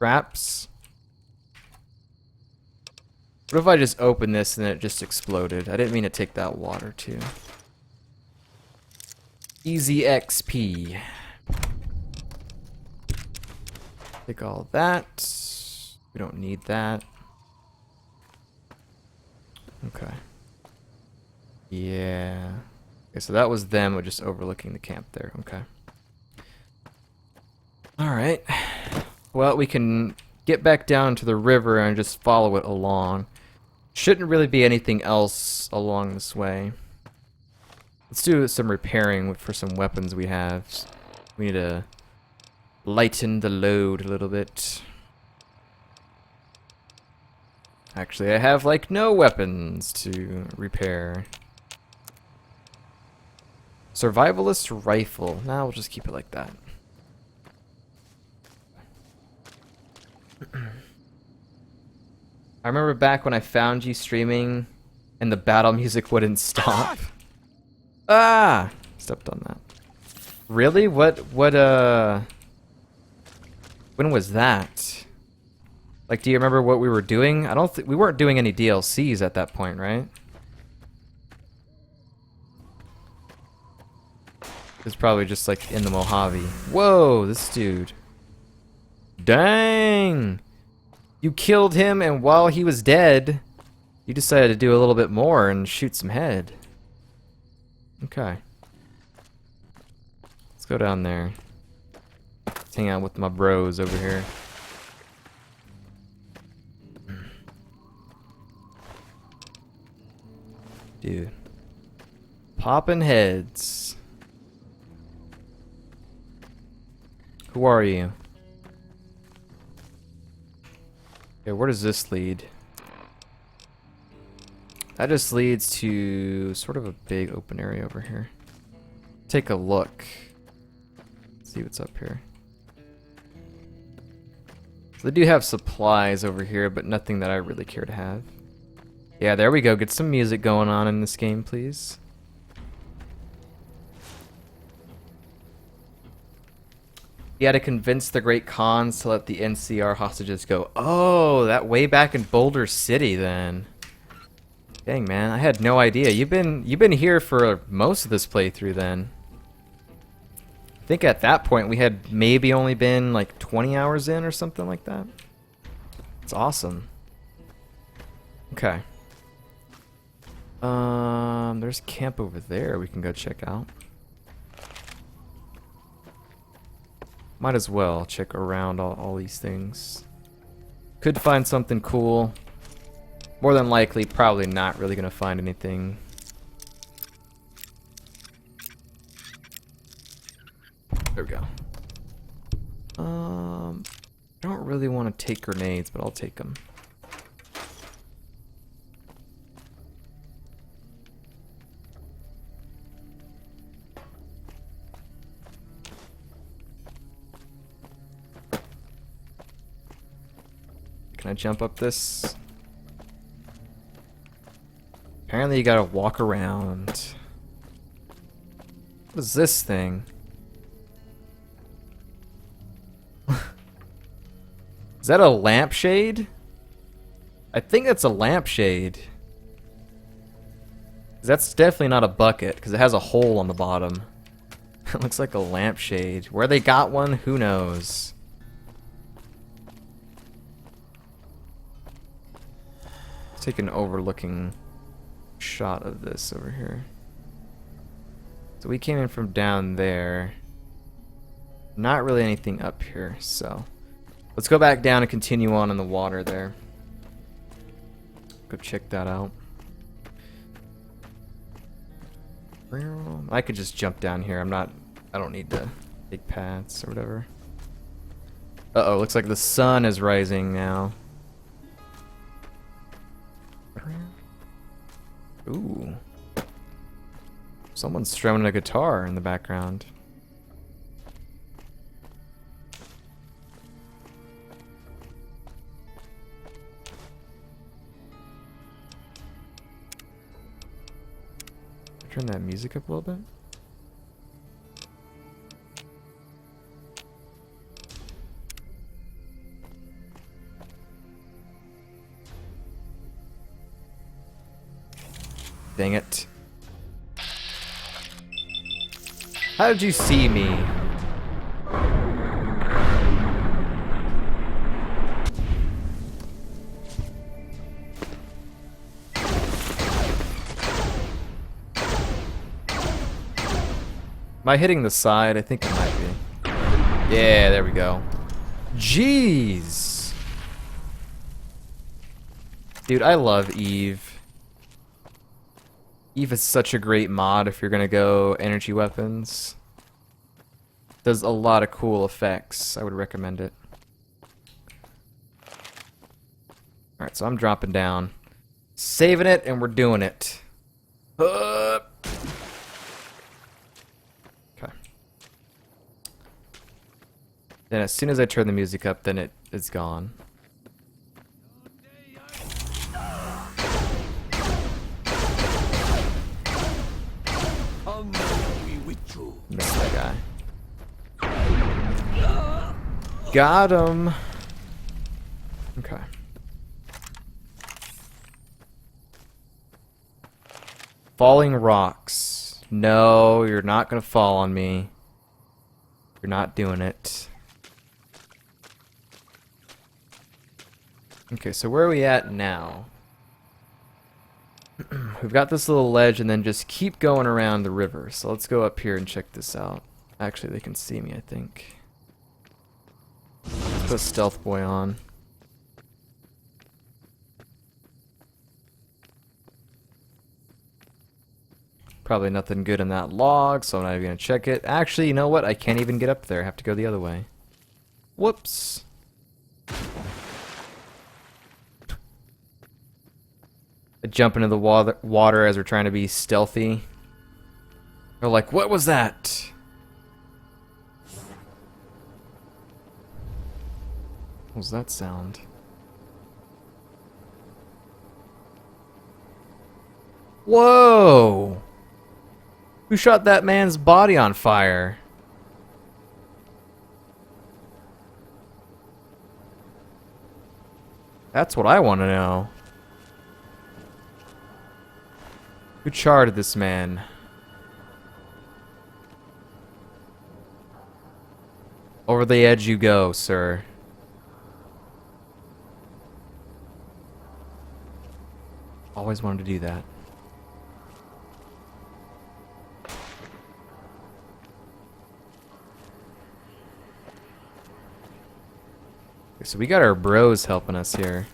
Traps. What if I just opened this and it just exploded? I didn't mean to take that water too. Easy XP. Take all that. We don't need that. Okay. Yeah. Okay, so that was them just overlooking the camp there. Okay. Alright. Well, we can get back down to the river and just follow it along. Shouldn't really be anything else along this way. Let's do some repairing for some weapons we have. We need to lighten the load a little bit. Actually, I have like no weapons to repair. Survivalist rifle. Nah, we'll just keep it like that. I remember back when I found you streaming and the battle music wouldn't stop. Ah! Stepped on that. Really? When was that? Like, do you remember what we were doing? I don't think we weren't doing any DLCs at that point, right? It's probably just like in the Mojave. Whoa, this dude. Dang! You killed him, and while he was dead, you decided to do a little bit more and shoot some head. Okay. Let's go down there. Let's hang out with my bros over here. Dude. Popping heads. Who are you? Okay, where does this lead? That just leads to sort of a big open area over here. Take a look. See what's up here. So they do have supplies over here, but nothing that I really care to have. Yeah, there we go. Get some music going on in this game, please. You had to convince the Great Khans to let the NCR hostages go. Oh, that way back in Boulder City then. Dang, man, I had no idea. You've been here for most of this playthrough then. I think at that point we had maybe only been like 20 hours in or something like that. It's awesome. Okay. There's camp over there we can go check out. Might as well check around all these things. Could find something cool. More than likely, probably not really gonna find anything. There we go. Don't really want to take grenades, but I'll take them. Can I jump up this? Apparently you gotta walk around. What is this thing? Is that a lampshade? I think that's a lampshade. That's definitely not a bucket, because it has a hole on the bottom. It looks like a lampshade. Where they got one, who knows? Let's take an overlooking shot of this over here. So we came in from down there. Not really anything up here, so let's go back down and continue on in the water there. Go check that out. I could just jump down here. I don't need to take paths or whatever. Uh-oh, looks like the sun is rising now. Ooh. Someone's strumming a guitar in the background. Turn that music up a little bit. Dang it. How did you see me? Am I hitting the side? I think I might be. Yeah, there we go. Jeez. Dude, I love Eve. Eve is such a great mod if you're gonna go energy weapons. Does a lot of cool effects. I would recommend it. Alright, so I'm dropping down. Saving it, and we're doing it. Okay. Then as soon as I turn the music up, then it's gone. Missed that guy. Got him. Okay. Falling rocks. No, you're not gonna fall on me. You're not doing it. Okay, so where are we at now? We've got this little ledge and then just keep going around the river. So let's go up here and check this out. Actually, they can see me, I think. Let's put Stealth Boy on. Probably nothing good in that log, so I'm not even going to check it. Actually, you know what? I can't even get up there. I have to go the other way. Whoops. I jump into the water as we're trying to be stealthy. They're like, what was that? What was that sound? Whoa! Who shot that man's body on fire? That's what I want to know. Who charred this man? Over the edge you go, sir. Always wanted to do that. Okay, so we got our bros helping us here.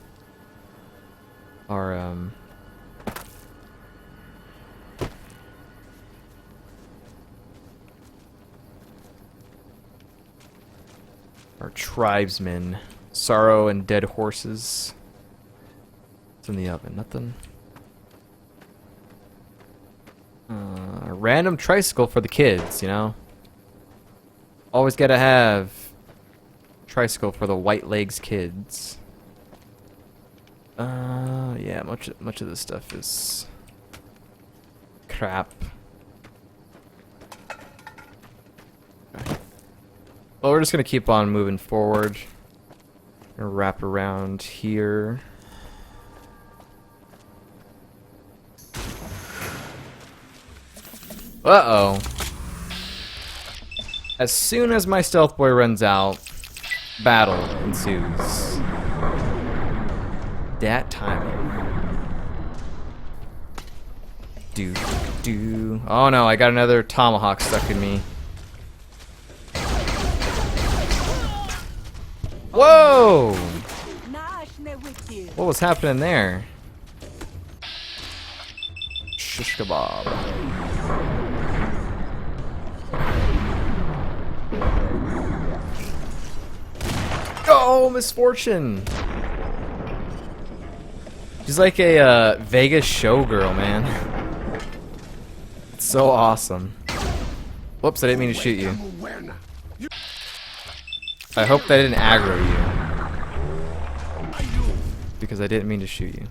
Our tribesmen. Sorrow and dead horses. What's in the oven? Nothing. A random tricycle for the kids, you know? Always gotta have tricycle for the white legs kids. Yeah, much of this stuff is crap. Okay. Well, we're just gonna keep on moving forward. Gonna wrap around here. Uh-oh. As soon as my stealth boy runs out, battle ensues. That timing. Do. Oh no, I got another tomahawk stuck in me. Whoa! What was happening there? Shish kebab. Oh, misfortune! She's like a Vegas showgirl, man. It's so awesome. Whoops, I didn't mean to shoot you. I hope that didn't aggro you. Because I didn't mean to shoot you.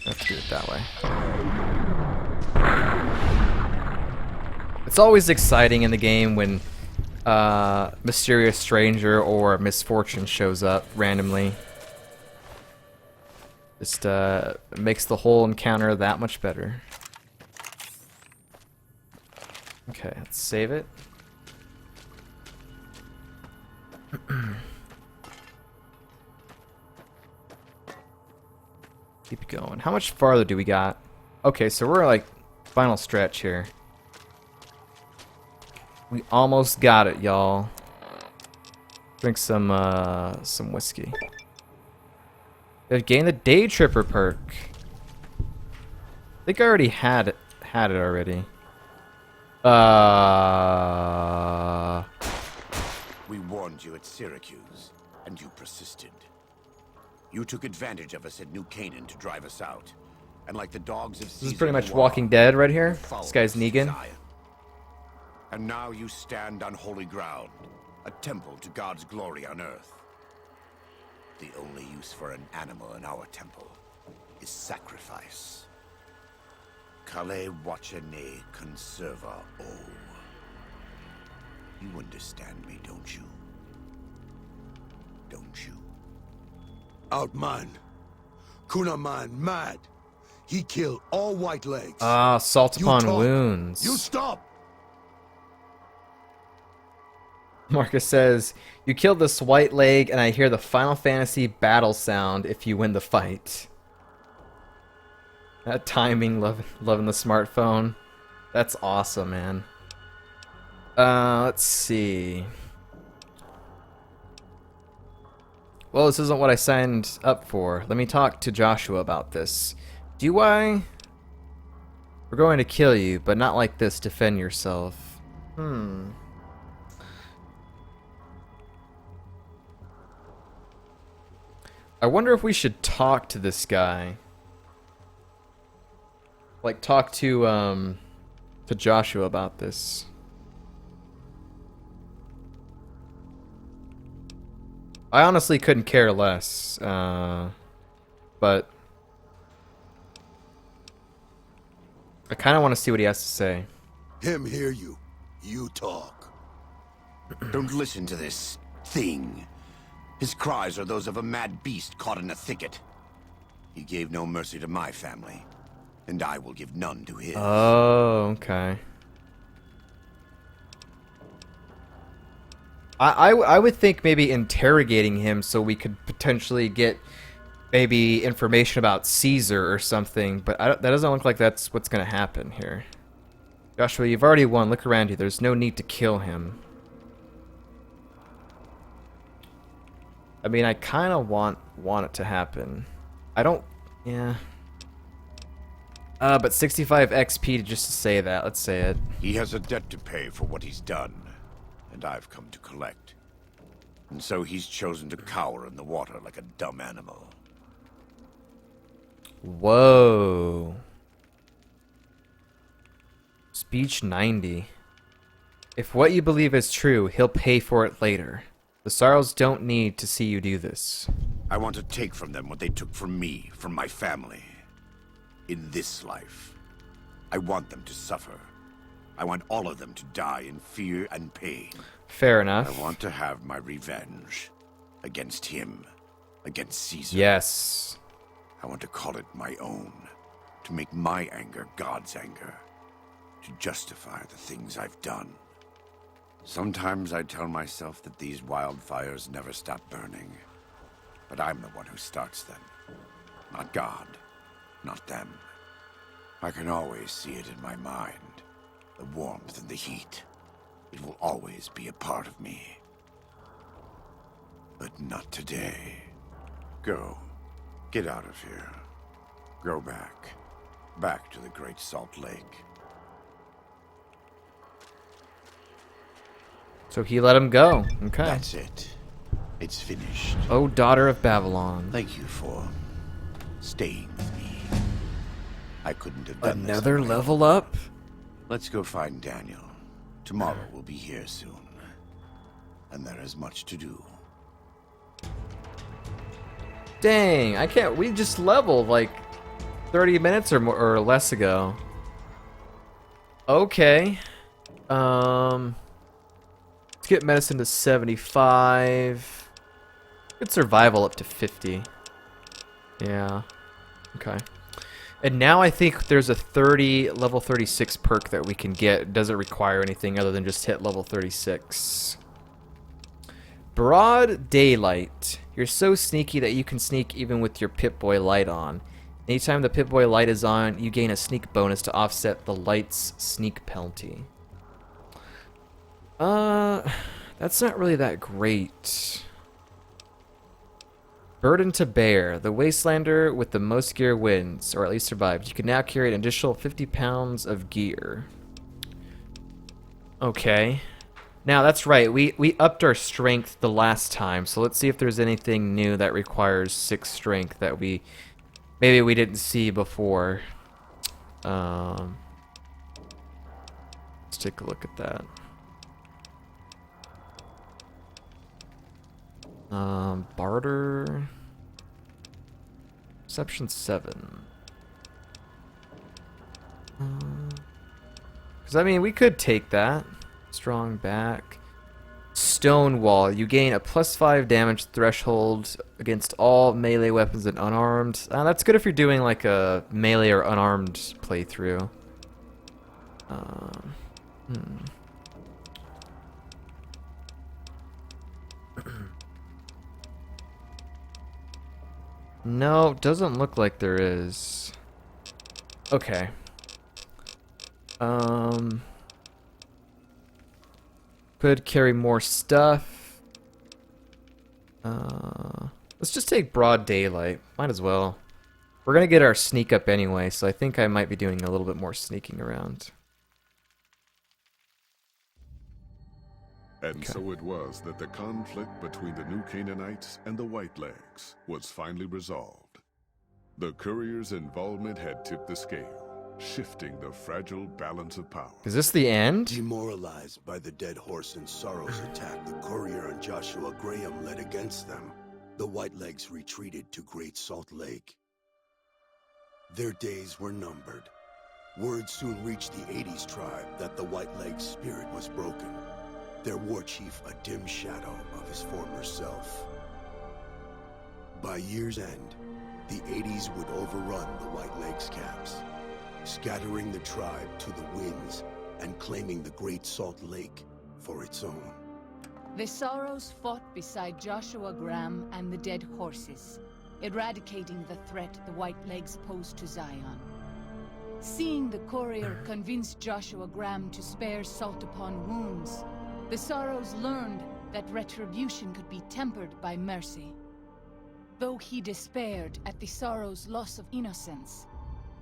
Let's do it that way. It's always exciting in the game when mysterious stranger or misfortune shows up randomly. Just makes the whole encounter that much better. Okay, let's save it. Keep going. How much farther do we got? Okay, so we're like final stretch here. We almost got it, y'all. Drink some whiskey. They've gained the Day Tripper perk. I think I already had it already. We warned you at Syracuse, and you persisted. You took advantage of us at New Canaan to drive us out. And like the dogs of Caesar, This is pretty much Walking Dead right here. This guy's Negan. And now you stand on holy ground, a temple to God's glory on earth. The only use for an animal in our temple is sacrifice. Kale wachane conserva o. You understand me, don't you? Don't you? Outman. Kunaman mad. He killed all white legs. Ah, salt upon talk. wounds. You stop. Marcus says, you killed this white leg and I hear the Final Fantasy battle sound if you win the fight. That timing, loving the smartphone. That's awesome, man. Let's see. Well, this isn't what I signed up for. Let me talk to Joshua about this. Do I? We're going to kill you, but not like this. Defend yourself. I wonder if we should talk to this guy. Like, talk to Joshua about this. I honestly couldn't care less, but I kind of want to see what he has to say. Him hear you. You talk. Don't listen to this thing. His cries are those of a mad beast caught in a thicket. He gave no mercy to my family, and I will give none to his. Oh, okay. I would think maybe interrogating him so we could potentially get maybe information about Caesar or something, but that doesn't look like that's what's going to happen here. Joshua, you've already won. Look around you. There's no need to kill him. I mean, I kind of want it to happen. I don't... Yeah. But 65 XP just to say that. Let's say it. He has a debt to pay for what he's done, and I've come to collect. And so he's chosen to cower in the water like a dumb animal. Whoa. Speech 90. If what you believe is true, he'll pay for it later. The Sorrows don't need to see you do this. I want to take from them what they took from me, from my family. In this life, I want them to suffer. I want all of them to die in fear and pain. Fair enough. I want to have my revenge. Against him. Against Caesar. Yes. I want to call it my own. To make my anger God's anger. To justify the things I've done. Sometimes I tell myself that these wildfires never stop burning. But I'm the one who starts them. Not God. Not them. I can always see it in my mind. The warmth and the heat. It will always be a part of me. But not today. Go. Get out of here. Go back. Back to the Great Salt Lake. So he let him go. Okay. That's it. It's finished. Oh, daughter of Babylon. Thank you for staying with me. I couldn't have done Another this on my own. level up? Let's go find Daniel. Tomorrow we'll be here soon. And there is much to do. Dang, I can't. We just leveled like 30 minutes or more or less ago. Okay. It's Let's get medicine to 75. Good survival up to 50. Yeah. Okay. And now I think there's a level 36 perk that we can get. It doesn't require anything other than just hit level 36. Broad Daylight. You're so sneaky that you can sneak even with your Pip-Boy light on. Anytime the Pip-Boy light is on, you gain a sneak bonus to offset the light's sneak penalty. That's not really that great. Burden to bear. The Wastelander with the most gear wins, or at least survives. You can now carry an additional 50 pounds of gear. Okay. Now, that's right. We upped our strength the last time, so let's see if there's anything new that requires 6 strength that maybe we didn't see before. Let's take a look at that. Barter. Perception 7. Because, I mean, we could take that. Strong back. Stonewall. You gain a +5 damage threshold against all melee weapons and unarmed. That's good if you're doing like a melee or unarmed playthrough. No, doesn't look like there is. Okay. Could carry more stuff. Let's just take Broad Daylight. Might as well. We're gonna get our sneak up anyway, so I think I might be doing a little bit more sneaking around. And so it was that the conflict between the New Canaanites and the Whitelegs was finally resolved. The courier's involvement had tipped the scale, shifting the fragile balance of power. Is this the end? Demoralized by the Dead Horse and Sorrow's attack the courier and Joshua Graham led against them, the Whitelegs retreated to Great Salt Lake. Their days were numbered. Word soon reached the 80s tribe that the Whitelegs' spirit was broken. Their war chief a dim shadow of his former self. By year's end, the 80s would overrun the Whitelegs camps, scattering the tribe to the winds and claiming the Great Salt Lake for its own. The Sorrows fought beside Joshua Graham and the Dead Horses, eradicating the threat the Whitelegs posed to Zion. Seeing the courier convince Joshua Graham to spare Salt upon wounds, the Sorrows learned that retribution could be tempered by mercy. Though he despaired at the Sorrows' loss of innocence,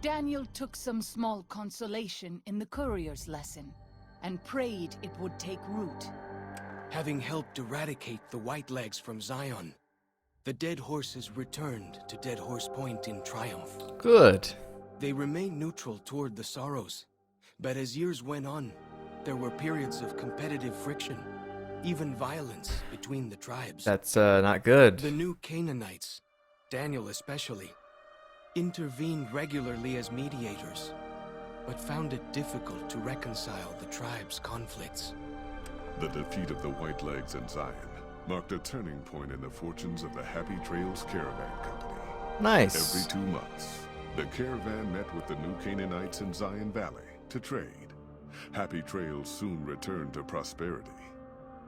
Daniel took some small consolation in the courier's lesson, and prayed it would take root. Having helped eradicate the Whitelegs from Zion, the Dead Horses returned to Dead Horse Point in triumph. Good. They remained neutral toward the Sorrows, but as years went on, there were periods of competitive friction, even violence between the tribes. That's not good. The New Canaanites, Daniel especially, intervened regularly as mediators, but found it difficult to reconcile the tribe's conflicts. The defeat of the Whitelegs in Zion marked a turning point in the fortunes of the Happy Trails Caravan Company. Nice. Every 2 months, the caravan met with the New Canaanites in Zion Valley to trade. Happy Trails soon returned to prosperity.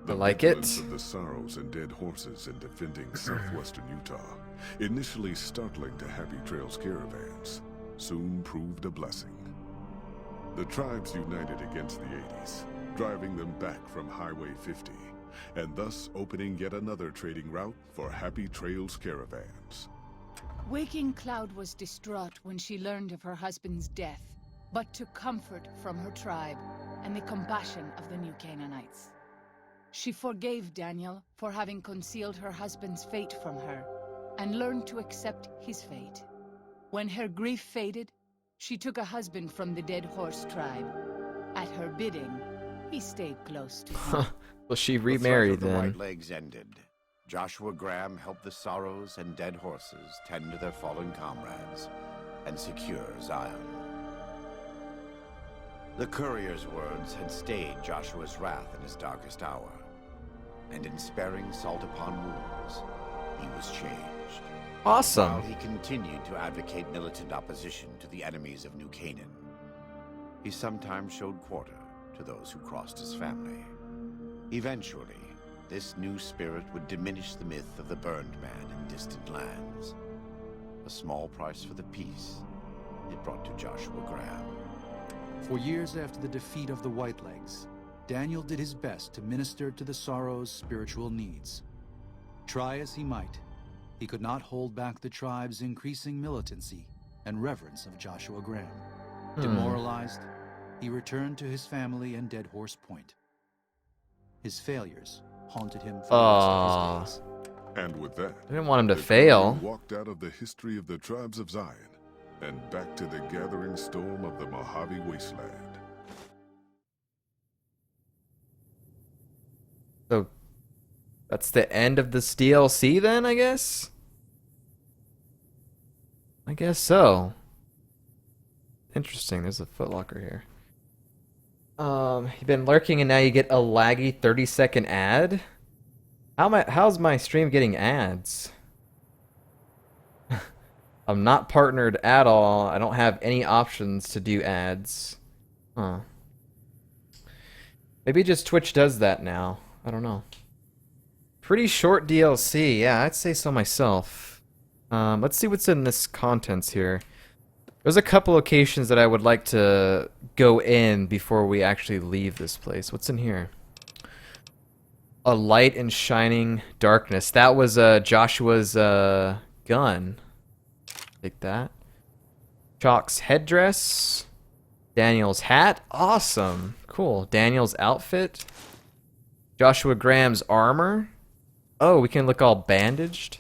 I like it. vigilance of the Sorrows and Dead Horses in defending southwestern Utah, initially startling to Happy Trails caravans, soon proved a blessing. The tribes united against the 80s, driving them back from Highway 50, and thus opening yet another trading route for Happy Trails caravans. Waking Cloud was distraught when she learned of her husband's death, but took comfort from her tribe and the compassion of the New Canaanites. She forgave Daniel for having concealed her husband's fate from her, and learned to accept his fate. When her grief faded, she took a husband from the Dead Horse tribe. At her bidding, he stayed close to her. Well, she The remarried threat of then. the Whitelegs ended. Joshua Graham helped the Sorrows and Dead Horses tend to their fallen comrades and secure Zion. The courier's words had stayed Joshua's wrath in his darkest hour. and in sparing salt upon wounds, he was changed. Awesome. While he continued to advocate militant opposition to the enemies of New Canaan, he sometimes showed quarter to those who crossed his family. Eventually, this new spirit would diminish the myth of the burned man in distant lands. A small price for the peace it brought to Joshua Graham. For years after the defeat of the Whitelegs, Daniel did his best to minister to the Sorrow's spiritual needs. Try as he might, he could not hold back the tribe's increasing militancy and reverence of Joshua Graham. Demoralized, he returned to his family in Dead Horse Point. His failures haunted him for the rest of his days. And with that, I didn't want him to the fail. Courier walked out of the history of the tribes of Zion and back to the gathering storm of the Mojave Wasteland. So that's the end of this DLC then, I guess? I guess so. Interesting, there's a footlocker here. You've been lurking and now you get a laggy 30-second ad? How's my stream getting ads? I'm not partnered at all. I don't have any options to do ads. Huh. Maybe just Twitch does that now. I don't know. Pretty short DLC. Yeah, I'd say so myself. Let's see what's in this contents here. There's a couple locations that I would like to go in before we actually leave this place. What's in here? A light and shining darkness. That was Joshua's gun. Take that. Chalk's headdress. Daniel's hat. Awesome. Cool. Daniel's outfit. Joshua Graham's armor. Oh, we can look all bandaged.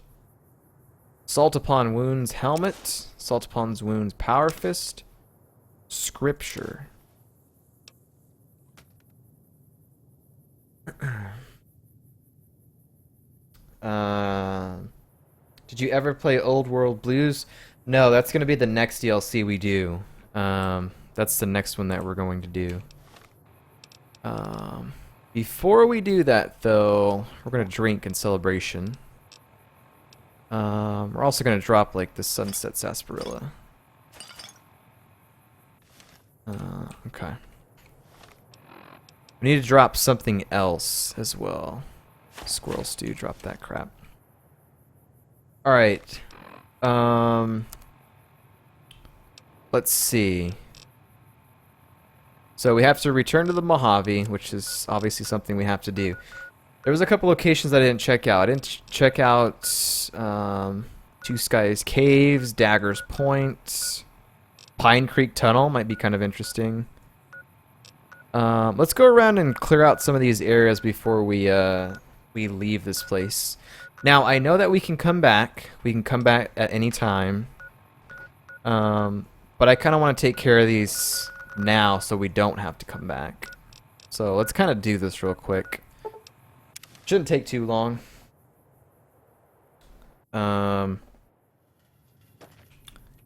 Salt upon wounds helmet. Salt upon wounds power fist. Scripture. Did you ever play Old World Blues? No, that's going to be the next DLC we do. That's the next one that we're going to do. Before we do that, though, we're going to drink in celebration. We're also going to drop, like, the Sunset Sarsaparilla. Okay. We need to drop something else as well. Squirrel stew, drop that crap. Alright. Let's see. So we have to return to the Mojave, which is obviously something we have to do. There was a couple locations I didn't check out. I didn't check out Two Skies Caves, Dagger's Point, Pine Creek Tunnel might be kind of interesting. Let's go around and clear out some of these areas before we leave this place. Now, I know that we can come back. We can come back at any time. But I kind of want to take care of these now so we don't have to come back. So let's kind of do this real quick. Shouldn't take too long. And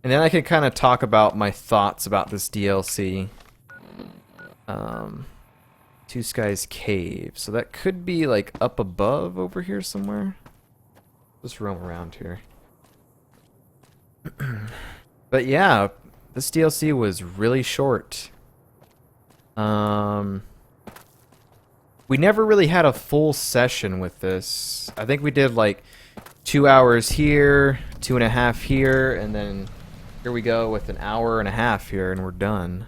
then I can kind of talk about my thoughts about this DLC. Two Skies Cave. So that could be like up above over here somewhere. Just roam around here. But yeah, this DLC was really short. We never really had a full session with this. I think we did like 2 hours here, 2.5 here, and then here we go with an hour and a half here, and we're done.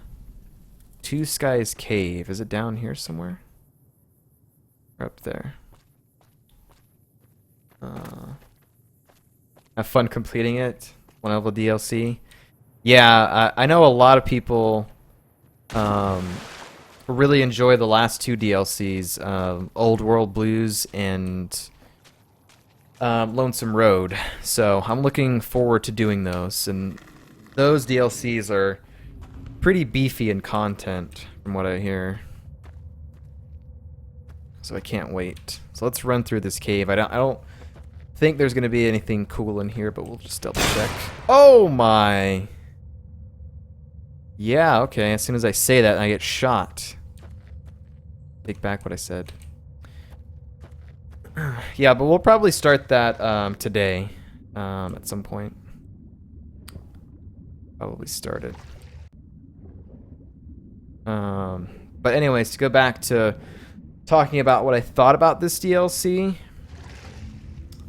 Two Skies Cave. Is it down here somewhere? Or up there? Have fun completing it. One level DLC. Yeah, I know a lot of people really enjoy the last two DLCs, Old World Blues and Lonesome Road. So I'm looking forward to doing those, and those DLCs are pretty beefy in content from what I hear. So I can't wait. So let's run through this cave. I don't think there's gonna be anything cool in here, but we'll just double check. Oh my! Yeah, okay. As soon as I say that, I get shot. Take back what I said. Yeah, but we'll probably start that today at some point. Probably start it. But anyways, to go back to talking about what I thought about this DLC.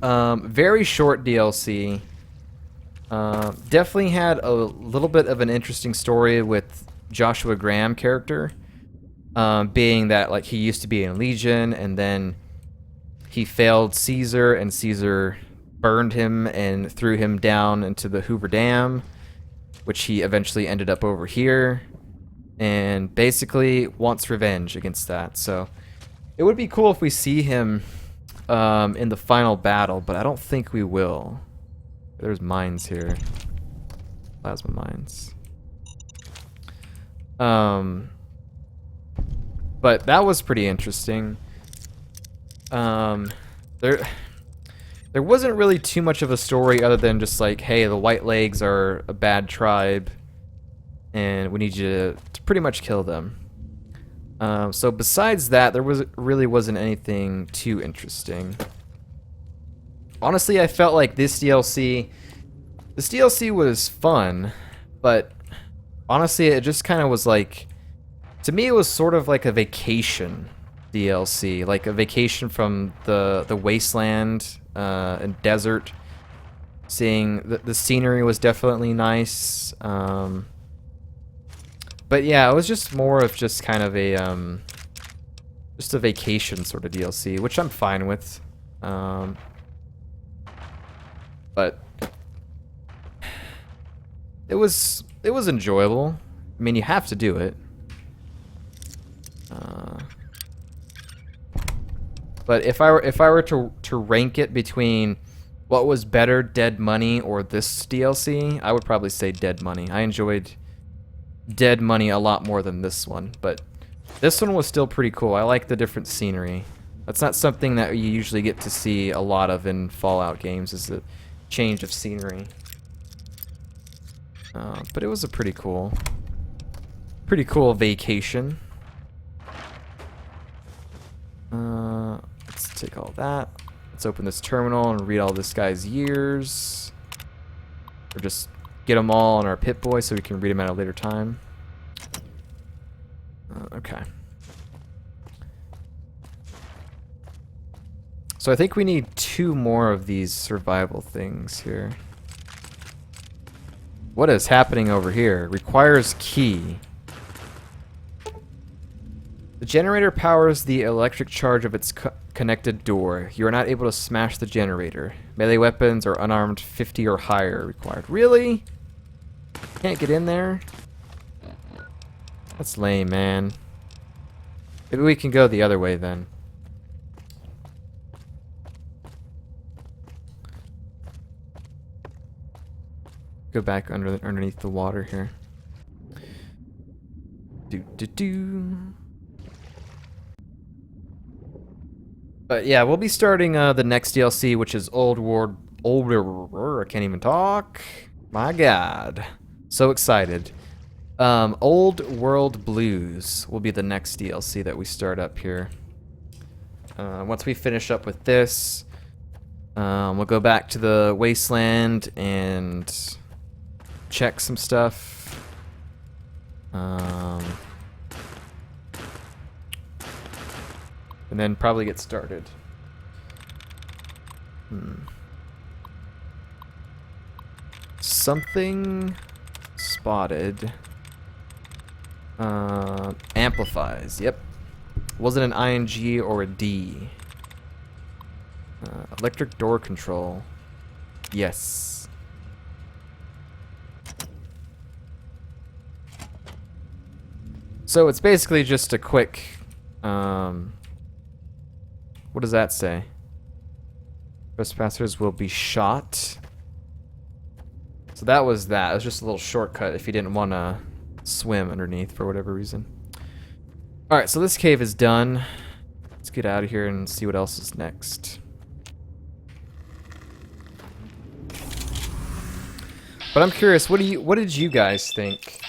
Very short DLC. Definitely had a little bit of an interesting story with Joshua Graham character. Being that like he used to be in Legion and then he failed Caesar and Caesar burned him and threw him down into the Hoover Dam, which he eventually ended up over here and basically wants revenge against that. So it would be cool if we see him in the final battle, but I don't think we will. There's mines here. Plasma mines. But that was pretty interesting. There wasn't really too much of a story other than just like, hey, the White Legs are a bad tribe, and we need you to pretty much kill them. So besides that, there really wasn't anything too interesting. Honestly, I felt like this DLC was fun, but honestly, it just kind of was like, to me, it was sort of like a vacation DLC, like a vacation from the wasteland and desert. Seeing the scenery was definitely nice. But yeah, it was just more of just kind of a just a vacation sort of DLC, which I'm fine with. But it was enjoyable. I mean, you have to do it. But if I were to rank it between what was better, Dead Money or this DLC, I would probably say Dead Money. I enjoyed Dead Money a lot more than this one, but this one was still pretty cool. I like the different scenery. That's not something that you usually get to see a lot of in Fallout games, is the change of scenery. But it was a pretty cool vacation. Let's take all that. Let's open this terminal and read all this guy's years. Or just get them all on our Pip-Boy so we can read them at a later time. Okay. So I think we need 2 more of these survival things here. What is happening over here? Requires key. The generator powers the electric charge of its connected door. You are not able to smash the generator. Melee weapons are unarmed 50 or higher required. Really? Can't get in there? That's lame, man. Maybe we can go the other way then. Go back underneath the water here. But yeah, we'll be starting the next DLC, which is older. I can't even talk. My God, so excited. Old World Blues will be the next DLC that we start up here. Once we finish up with this, we'll go back to the wasteland and check some stuff. And then probably get started. Something spotted. Amplifies. Yep. Was it an ING or a D? Electric door control. Yes. So it's basically just a quick, what does that say? Trespassers will be shot. So that was that. It was just a little shortcut if you didn't want to swim underneath for whatever reason. Alright, so this cave is done. Let's get out of here and see what else is next. But I'm curious, what did you guys think?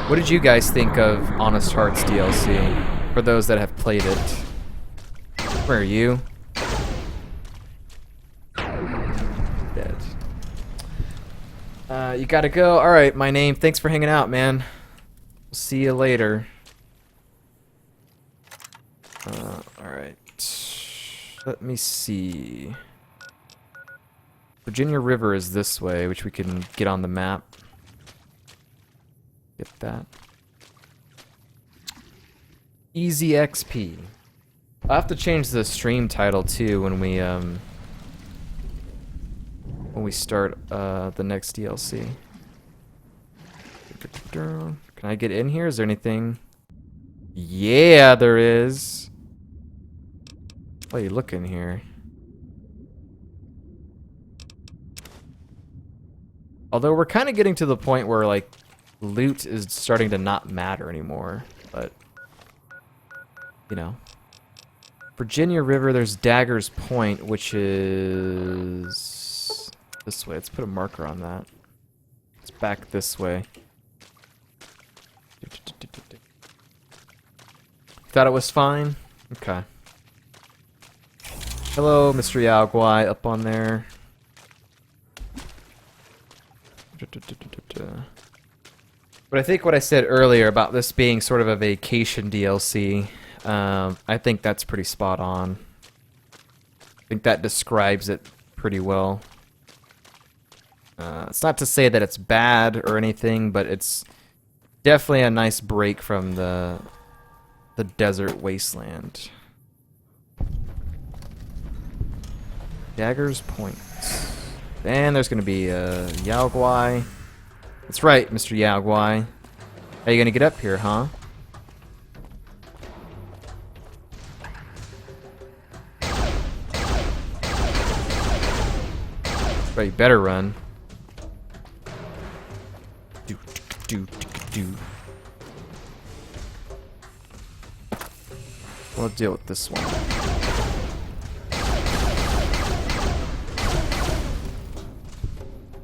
What did you guys think of Honest Hearts DLC? For those that have played it. Where are you? You gotta go. Alright, my name. Thanks for hanging out, man. See you later. Alright. Let me see. Virginia River is this way, which we can get on the map. Get that. Easy XP. I'll have to change the stream title too when we start the next DLC. Can I get in here? Is there anything? Yeah, there is. Why are you looking here? Although we're kind of getting to the point where like loot is starting to not matter anymore, but you know. Virginia River, there's Dagger's Point, which is this way. Let's put a marker on that. It's back this way. Thought it was fine? Okay. Hello, Mr. Yao Guai, up on there. But I think what I said earlier about this being sort of a vacation DLC, I think that's pretty spot on. I think that describes it pretty well. It's not to say that it's bad or anything, but it's definitely a nice break from the desert wasteland. Dagger's Point. And there's gonna be Yao Guai. That's right, Mr. Yao Guai. How you gonna get up here, huh? Right, you better run. Do. We'll deal with this one.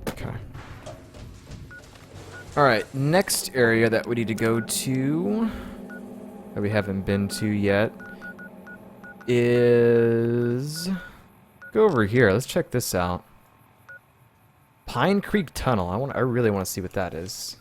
Okay. Alright, next area that we need to go to, that we haven't been to yet, is... Go over here, let's check this out. Pine Creek Tunnel. I really want to see what that is.